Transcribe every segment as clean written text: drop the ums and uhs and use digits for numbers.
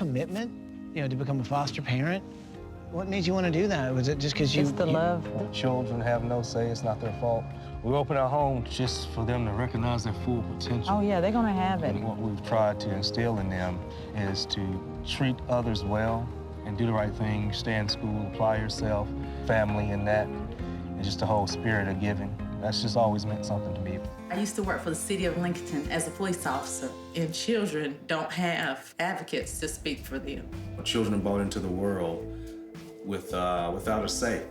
commitment, you know, to become a foster parent? What made you want to do that? Was it just because you... It's the love. The children have no say. It's not their fault. We open our home just for them to recognize their full potential. Oh, yeah, they're going to have it. And what we've tried to instill in them is to treat others well and do the right thing, stay in school, apply yourself, family in that, and just the whole spirit of giving. That's just always meant something to me. I used to work for the city of Pennington as a police officer, and children don't have advocates to speak for them. Children are brought into the world without a say.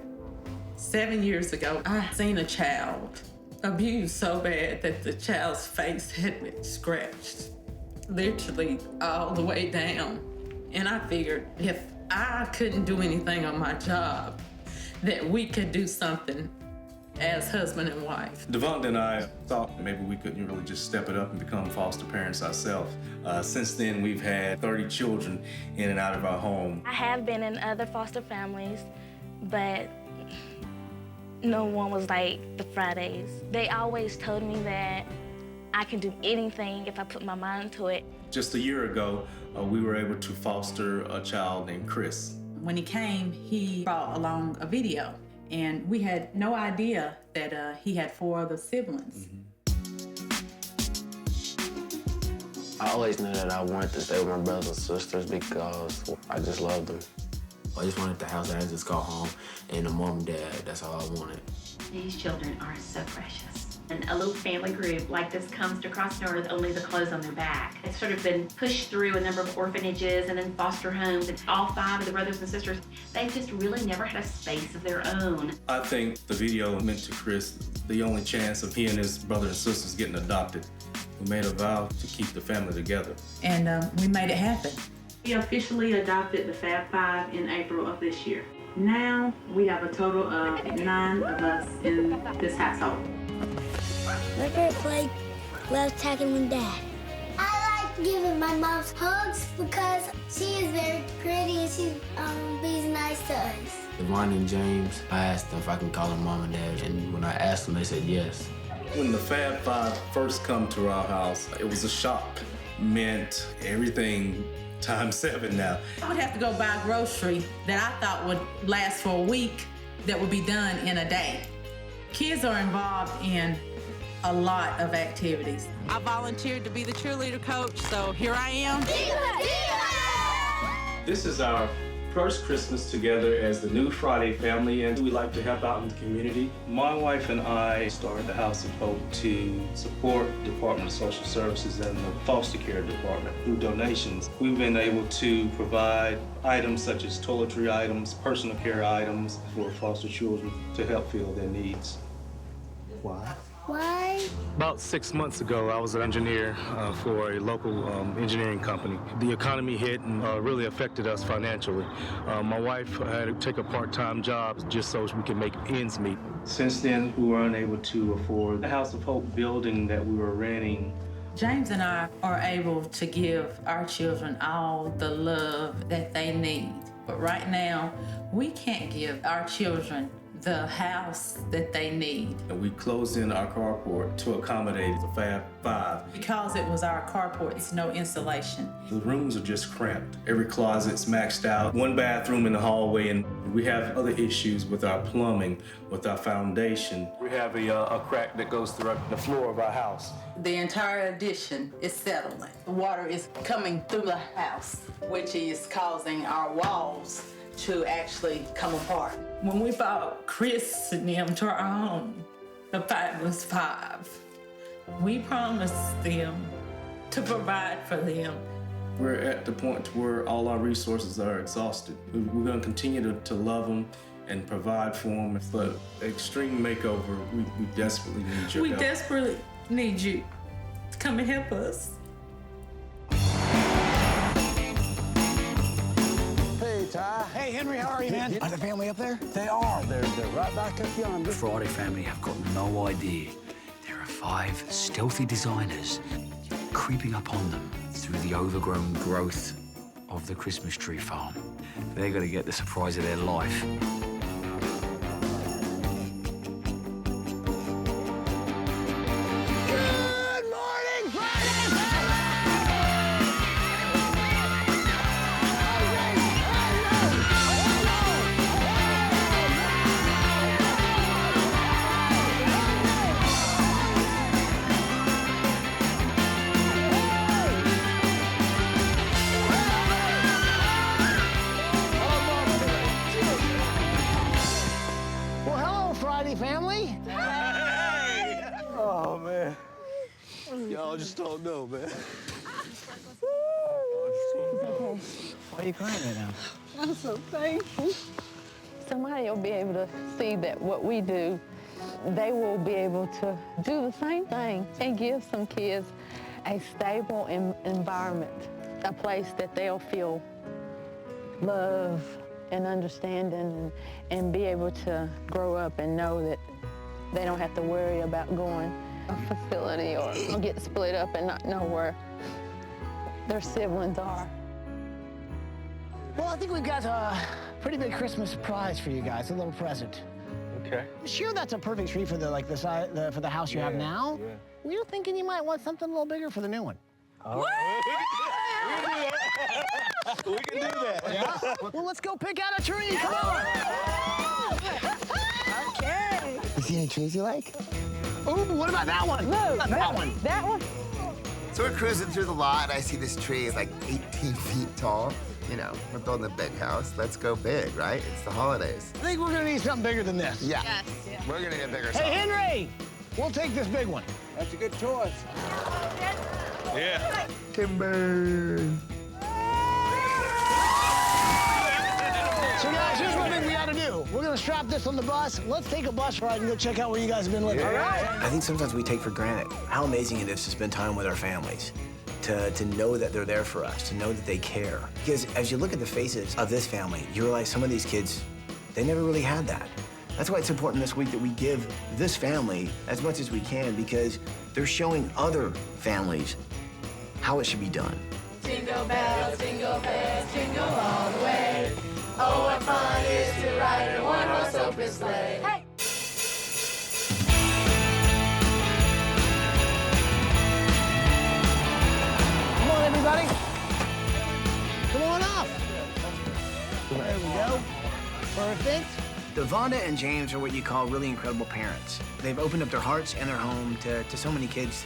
7 years ago, I seen a child abused so bad that the child's face had been scratched, literally all the way down. And I figured if I couldn't do anything on my job, that we could do something as husband and wife. Devonta and I thought maybe we couldn't really just step it up and become foster parents ourselves. Since then, we've had 30 children in and out of our home. I have been in other foster families, but no one was like the Fridays. They always told me that I can do anything if I put my mind to it. Just a year ago, we were able to foster a child named Chris. When he came, he brought along a video, and we had no idea that he had 4 other siblings. I always knew that I wanted to stay with my brothers and sisters because I just loved them. I just wanted the house I just got home and a mom and dad. That's all I wanted. These children are so precious. And a little family group like this comes to cross north with only the clothes on their back. It's sort of been pushed through a number of orphanages and then foster homes, and all 5 of the brothers and sisters, they've just really never had a space of their own. I think the video meant to Chris the only chance of he and his brothers and sisters getting adopted. We made a vow to keep the family together. And we made it happen. We officially adopted the Fab Five in April of this year. Now we have a total of 9 of us in this household. My favorite play loves tagging with Dad. I like giving my mom hugs because she is very pretty and she being nice to us. Devon and James, I asked them if I can call them mom and dad, and when I asked them, they said yes. When the Fab Five first come to our house, it was a shock. Meant everything times 7 now. I would have to go buy a grocery that I thought would last for a week that would be done in a day. Kids are involved in a lot of activities. I volunteered to be the cheerleader coach, so here I am. This is our first Christmas together as the New Friday family, and we like to help out in the community. My wife and I started the House of Hope to support the Department of Social Services and the foster care department. Through donations, we've been able to provide items such as toiletry items, personal care items for foster children to help fill their needs. Why? Why? About 6 months ago, I was an engineer for a local engineering company. The economy hit and really affected us financially. My wife had to take a part-time job just so we could make ends meet. Since then, we were unable to afford the House of Hope building that we were renting. James and I are able to give our children all the love that they need. But right now, we can't give our children the house that they need. And we closed in our carport to accommodate the Fab Five. Because it was our carport, it's no insulation. The rooms are just cramped. Every closet's maxed out. 1 bathroom in the hallway, and we have other issues with our plumbing, with our foundation. We have a crack that goes through the floor of our house. The entire addition is settling. The water is coming through the house, which is causing our walls to actually come apart. When we brought Chris and them to our home, the Fabulous 5, we promised them to provide for them. We're at the point where all our resources are exhausted. We're going to continue to love them and provide for them. But Extreme Makeover, we desperately need your help. We desperately need you to come and help us. Ty. Hey, Henry, how are you, man? Are the family up there? They are. They're right back up yonder. The Friday family have got no idea. There are 5 stealthy designers creeping up on them through the overgrown growth of the Christmas tree farm. They're going to get the surprise of their life. Good morning, Friday family! I just don't know, man. Why are you crying right now? I'm so thankful. Somebody will be able to see that what we do, they will be able to do the same thing and give some kids a stable environment, a place that they'll feel love and understanding and be able to grow up and know that they don't have to worry about going to a facility or get split up and not know where their siblings are. Well, I think we've got a pretty big Christmas surprise for you guys, a little present. Okay. Sure, that's a perfect tree for the for the house you have now. Yeah. We were thinking you might want something a little bigger for the new one. All right. We can do that. Yeah. Well, let's go pick out a tree. Come on. Okay. You see any trees you like? Oh, what about that one? Look, that one. That one? So we're cruising through the lot, and I see this tree is like 18 feet tall. You know, we're building a big house. Let's go big, right? It's the holidays. I think we're gonna need something bigger than this. Yeah. Yes, yeah. We're gonna get bigger. Hey, stuff. Henry, we'll take this big one. That's a good choice. Yeah. Timber. So guys, here's what I think we ought to do. We're gonna strap this on the bus. Let's take a bus ride and go check out where you guys have been living. All right? I think sometimes we take for granted how amazing it is to spend time with our families, to know that they're there for us, to know that they care. Because as you look at the faces of this family, you realize some of these kids, they never really had that. That's why it's important this week that we give this family as much as we can, because they're showing other families how it should be done. Jingle bells, jingle all the way. Oh, what fun it is to ride in a one-horse open sleigh. Hey! Come on, everybody. Come on up. There we go. Perfect. Devonda and James are what you call really incredible parents. They've opened up their hearts and their home to so many kids.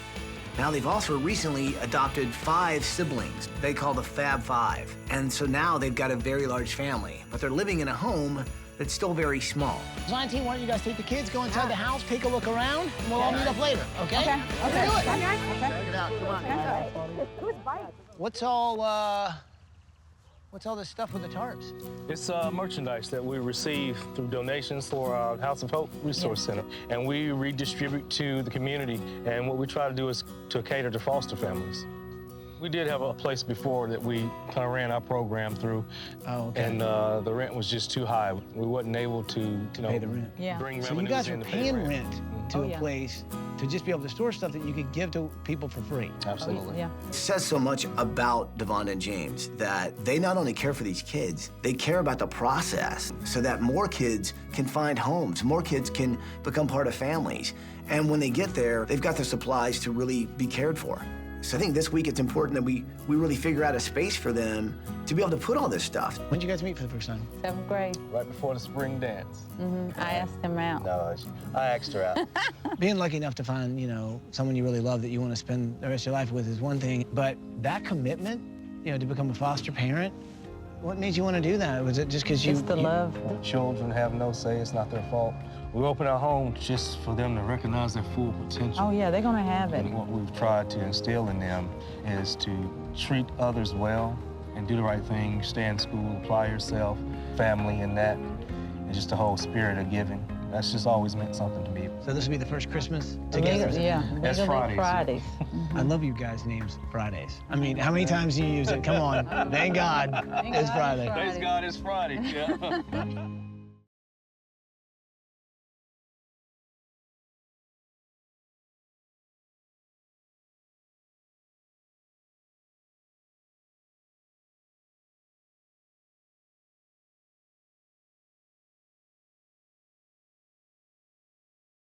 Now, they've also recently adopted 5 siblings they call the Fab Five. And so now they've got a very large family, but they're living in a home that's still very small. Design team, why don't you guys take the kids, go inside the house, take a look around, and we'll all meet up later, okay? Okay. Let's do it. Okay. Check it out, come on. Who's biting? What's all this stuff with the tarps? It's merchandise that we receive through donations for our House of Hope Resource Center. And we redistribute to the community. And what we try to do is to cater to foster families. We did have a place before that we kind of ran our program through. Oh, okay. And the rent was just too high. We wasn't able to pay the rent. Yeah. bring So revenues you guys in are to pay paying rent to a yeah. place to just be able to store stuff that you could give to people for free. Absolutely. Yeah. It says so much about Devonda and James that they not only care for these kids, they care about the process so that more kids can find homes, more kids can become part of families. And when they get there, they've got the supplies to really be cared for. So I think this week it's important that we really figure out a space for them to be able to put all this stuff. When did you guys meet for the first time? 7th grade. Right before the spring dance. I asked him out. No, I asked her out. Being lucky enough to find, you know, someone you really love that you want to spend the rest of your life with is one thing, but that commitment, you know, to become a foster parent, what made you want to do that? Was it just because Just the love. The children have no say, it's not their fault. We open our home just for them to recognize their full potential. Oh, yeah, they're going to have it. And what we've tried to instill in them is to treat others well and do the right thing, stay in school, apply yourself, family and that, and just the whole spirit of giving. That's just always meant something to me. So this will be the first Christmas together? Yeah, That's legally Fridays. I love you guys' names, Fridays. I mean, how many times do you use it? Come on. Thank God it's Friday. Thank God it's Friday, yeah.